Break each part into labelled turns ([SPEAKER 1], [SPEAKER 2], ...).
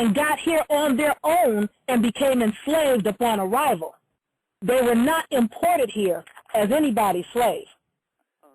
[SPEAKER 1] and got here on their own and became enslaved upon arrival. They were not imported here as anybody's slave.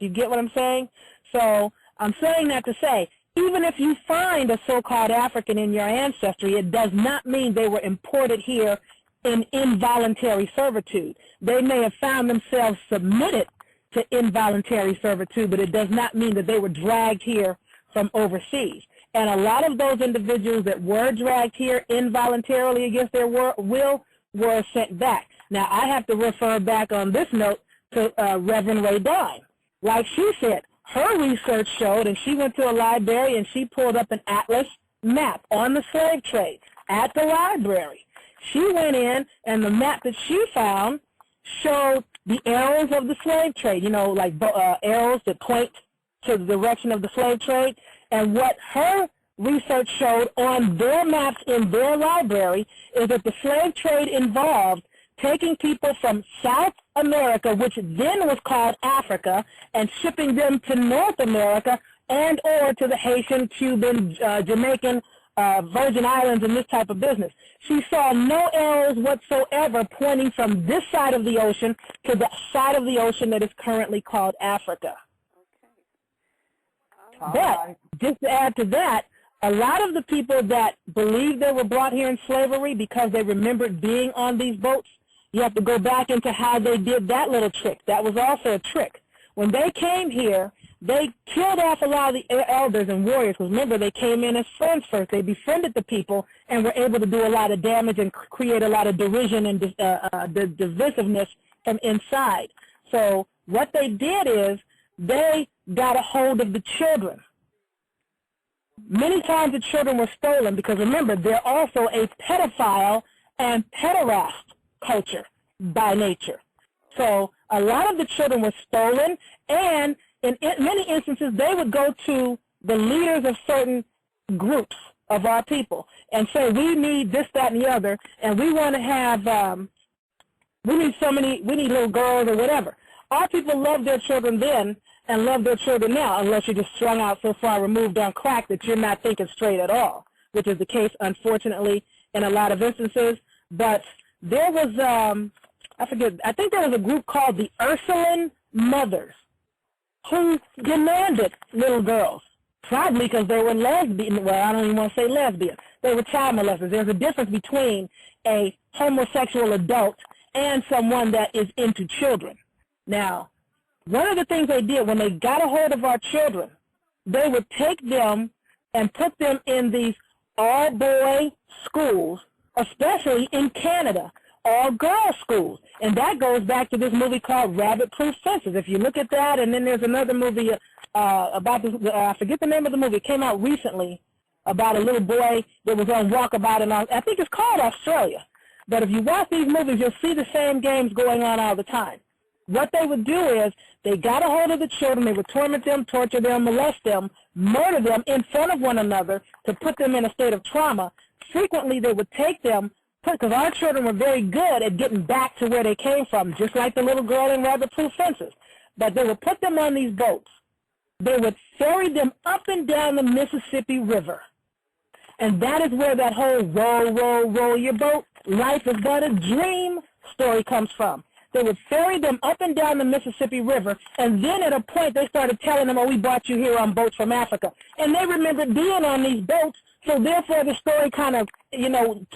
[SPEAKER 1] You get what I'm saying? So I'm saying that to say, even if you find a so-called African in your ancestry, it does not mean they were imported here in involuntary servitude. They may have found themselves submitted to involuntary servitude, but it does not mean that they were dragged here from overseas. And a lot of those individuals that were dragged here involuntarily against their will were sent back. Now, I have to refer back on this note to Reverend Ray Dine. Like she said, her research showed, and she went to a library and she pulled up an atlas map on the slave trade at the library. She went in, and the map that she found showed the arrows of the slave trade, you know, like arrows that point to the direction of the slave trade. And what her research showed on their maps in their library is that the slave trade involved taking people from South America, which then was called Africa, and shipping them to North America and or to the Haitian, Cuban, Jamaican, Virgin Islands and this type of business. She saw no arrows whatsoever pointing from this side of the ocean to the side of the ocean that is currently called Africa.
[SPEAKER 2] Okay.
[SPEAKER 1] But just to add to that, a lot of the people that believe they were brought here in slavery because they remembered being on these boats, you have to go back into how they did that little trick. That was also a trick. When they came here, they killed off a lot of the elders and warriors, because remember, they came in as friends first. They befriended the people and were able to do a lot of damage and create a lot of derision and divisiveness from inside. So what they did is they got a hold of the children. Many times the children were stolen because, remember, they're also a pedophile and pederast culture by nature. So a lot of the children were stolen, and in many instances they would go to the leaders of certain groups of our people and say, we need this, that, and the other, and we want to have, we need little girls or whatever. Our people love their children then and love their children now, unless you're just strung out so far removed on crack that you're not thinking straight at all, which is the case, unfortunately, in a lot of instances. But there was, I think there was a group called the Ursuline Mothers who demanded little girls, probably because they were lesbian. Well, I don't even want to say lesbian. They were child molesters. There's a difference between a homosexual adult and someone that is into children. Now, one of the things they did when they got a hold of our children, they would take them and put them in these all-boy schools, especially in Canada, all-girl schools. And that goes back to this movie called Rabbit-Proof Fences. If you look at that, and then there's another movie about this, I forget the name of the movie. It came out recently about a little boy that was on Walkabout, and I think it's called Australia. But if you watch these movies, you'll see the same games going on all the time. What they would do is they got a hold of the children, they would torment them, torture them, molest them, murder them in front of one another to put them in a state of trauma. Frequently, they would take them, because our children were very good at getting back to where they came from, just like the little girl in Rabbit-Proof Fences. But they would put them on these boats. They would ferry them up and down the Mississippi River. And that is where that whole roll, roll, roll your boat, life is but a dream story comes from. They would ferry them up and down the Mississippi River, and then at a point they started telling them, oh, we brought you here on boats from Africa. And they remembered being on these boats, so therefore the story kind of, 2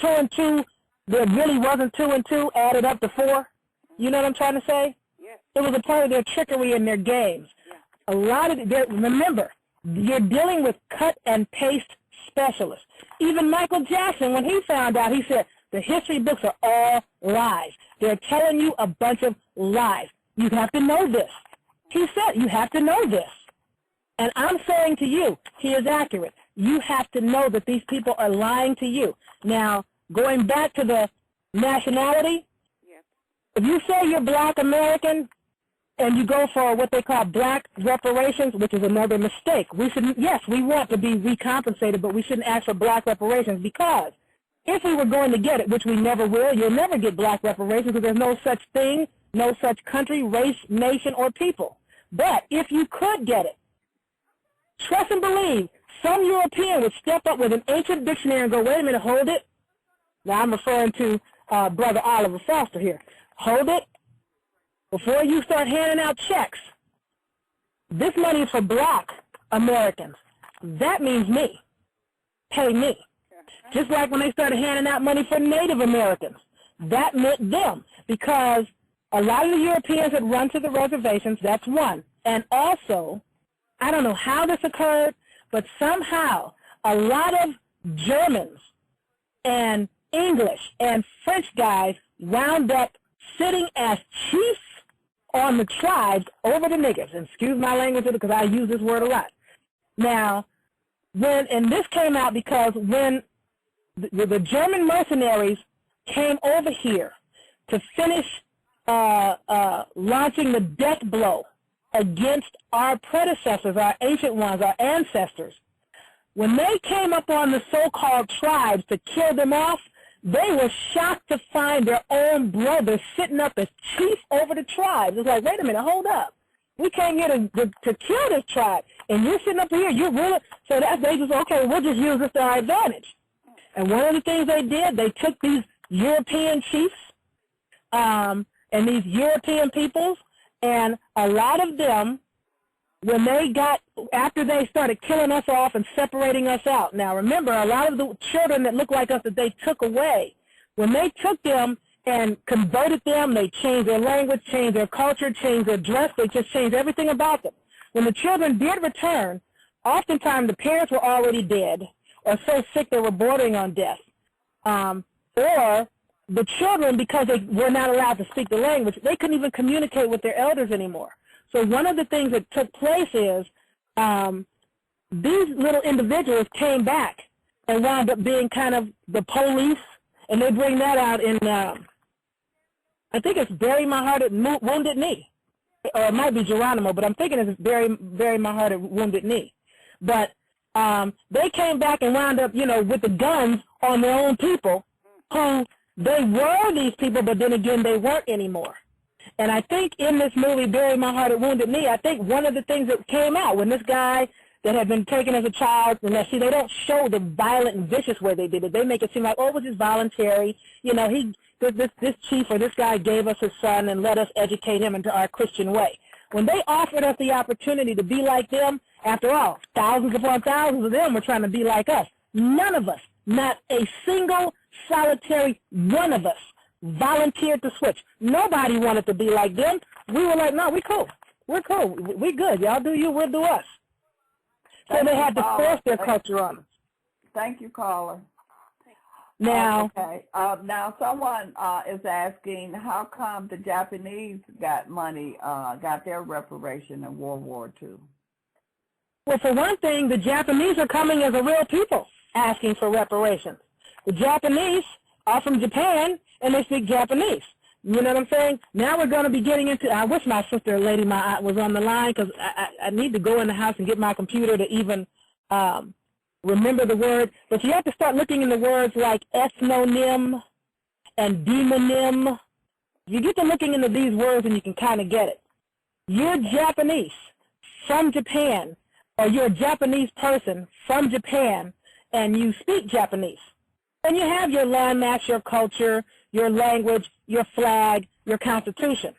[SPEAKER 1] and 2, there really wasn't 2 and 2, added up to 4. You know what I'm trying to say?
[SPEAKER 2] Yes.
[SPEAKER 1] It was a part of their trickery and their games. Yeah. A lot of remember, you're dealing with cut and paste specialists. Even Michael Jackson, when he found out, he said, the history books are all lies. They're telling you a bunch of lies. You have to know this. He said, you have to know this. And I'm saying to you, he is accurate. You have to know that these people are lying to you. Now, going back to the nationality,
[SPEAKER 2] yes.
[SPEAKER 1] If you say you're black American and you go for what they call black reparations, which is another mistake, we shouldn't, yes, we want to be recompensated, but we shouldn't ask for black reparations, because if we were going to get it, which we never will, you'll never get black reparations because there's no such thing, no such country, race, nation, or people. But if you could get it, trust and believe, some European would step up with an ancient dictionary and go, wait a minute, hold it. Now I'm referring to Brother Oliver Foster here. Hold it. Before you start handing out checks, this money is for black Americans. That means me. Pay me. Just like when they started handing out money for Native Americans. That meant them, because a lot of the Europeans had run to the reservations. That's one. And also, I don't know how this occurred, but somehow a lot of Germans and English and French guys wound up sitting as chiefs on the tribes over the niggers. And excuse my language because I use this word a lot. Now, and this came out because when the German mercenaries came over here to finish launching the death blow against our predecessors, our ancient ones, our ancestors, when they came up on the so-called tribes to kill them off, they were shocked to find their own brothers sitting up as chief over the tribes. It's like, wait a minute, hold up. We came here to kill this tribe, and you're sitting up here, you're really, so they just, okay, we'll just use this to our advantage. And one of the things they did, they took these European chiefs and these European peoples, and a lot of them, when after they started killing us off and separating us out. Now, remember, a lot of the children that look like us that they took away, when they took them and converted them, they changed their language, changed their culture, changed their dress, they just changed everything about them. When the children did return, oftentimes the parents were already dead or so sick they were bordering on death. Or the children, because they were not allowed to speak the language, they couldn't even communicate with their elders anymore. So one of the things that took place is these little individuals came back and wound up being kind of the police, and they bring that out in, I think it's Bury My Heart at Wounded Knee. Or it might be Geronimo, but I'm thinking it's Bury My Heart at Wounded Knee. But they came back and wound up, with the guns on their own people, who they were these people, but then again, they weren't anymore. And I think in this movie, Bury My Heart at Wounded Knee, I think one of the things that came out when this guy that had been taken as a child, and see, they don't show the violent and vicious way they did it. They make it seem like, oh, it was just voluntary. This chief or this guy gave us his son and let us educate him into our Christian way. When they offered us the opportunity to be like them, after all, thousands upon thousands of them were trying to be like us. None of us, not a single solitary one of us, volunteered to switch. Nobody wanted to be like them. We were like, no, we cool. We're cool. We good. Y'all do you, we'll do us. So they had to force their culture on us.
[SPEAKER 2] Thank you, caller.
[SPEAKER 1] Now,
[SPEAKER 2] okay. Now someone is asking, how come the Japanese got money, got their reparation in World War II?
[SPEAKER 1] Well, for one thing, the Japanese are coming as a real people asking for reparations. The Japanese are from Japan, and they speak Japanese. You know what I'm saying? Now we're going to be getting into, I wish my sister, Lady Ma, was on the line, because I need to go in the house and get my computer to even remember the word. But you have to start looking in the words like ethnonym and demonym. You get to looking into these words and you can kind of get it. You're Japanese from Japan, or you're a Japanese person from Japan, and you speak Japanese. And you have your landmass, your culture, your language, your flag, your constitution.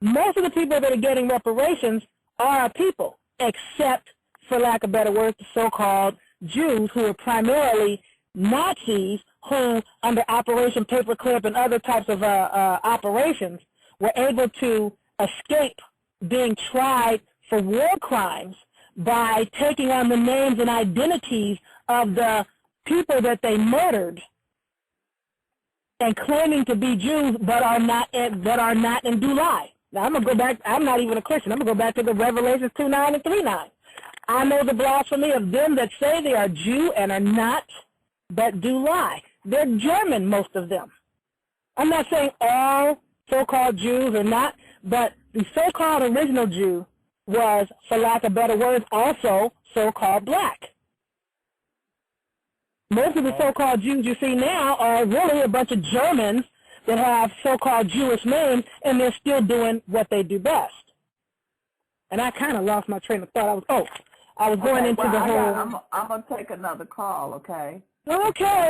[SPEAKER 1] Most of the people that are getting reparations are our people, except, for lack of better words, the so-called Jews, who are primarily Nazis, who, under Operation Paperclip and other types of operations, were able to escape being tried for war crimes by taking on the names and identities of the people that they murdered and claiming to be Jews, but are not and do lie. Now, I'm going to go back. I'm not even a Christian. I'm going to go back to the Revelations 2:9 and 3:9. I know the blasphemy of them that say they are Jew and are not, but do lie. They're German, most of them. I'm not saying all so-called Jews are not, but the so-called original Jew was, for lack of better words, also so-called black. Most of the so-called Jews you see now are really a bunch of Germans that have so-called Jewish names, and they're still doing what they do best. And I kind of lost my train of thought. I was going into the whole.
[SPEAKER 2] I'm gonna take another call. Okay.
[SPEAKER 1] Okay.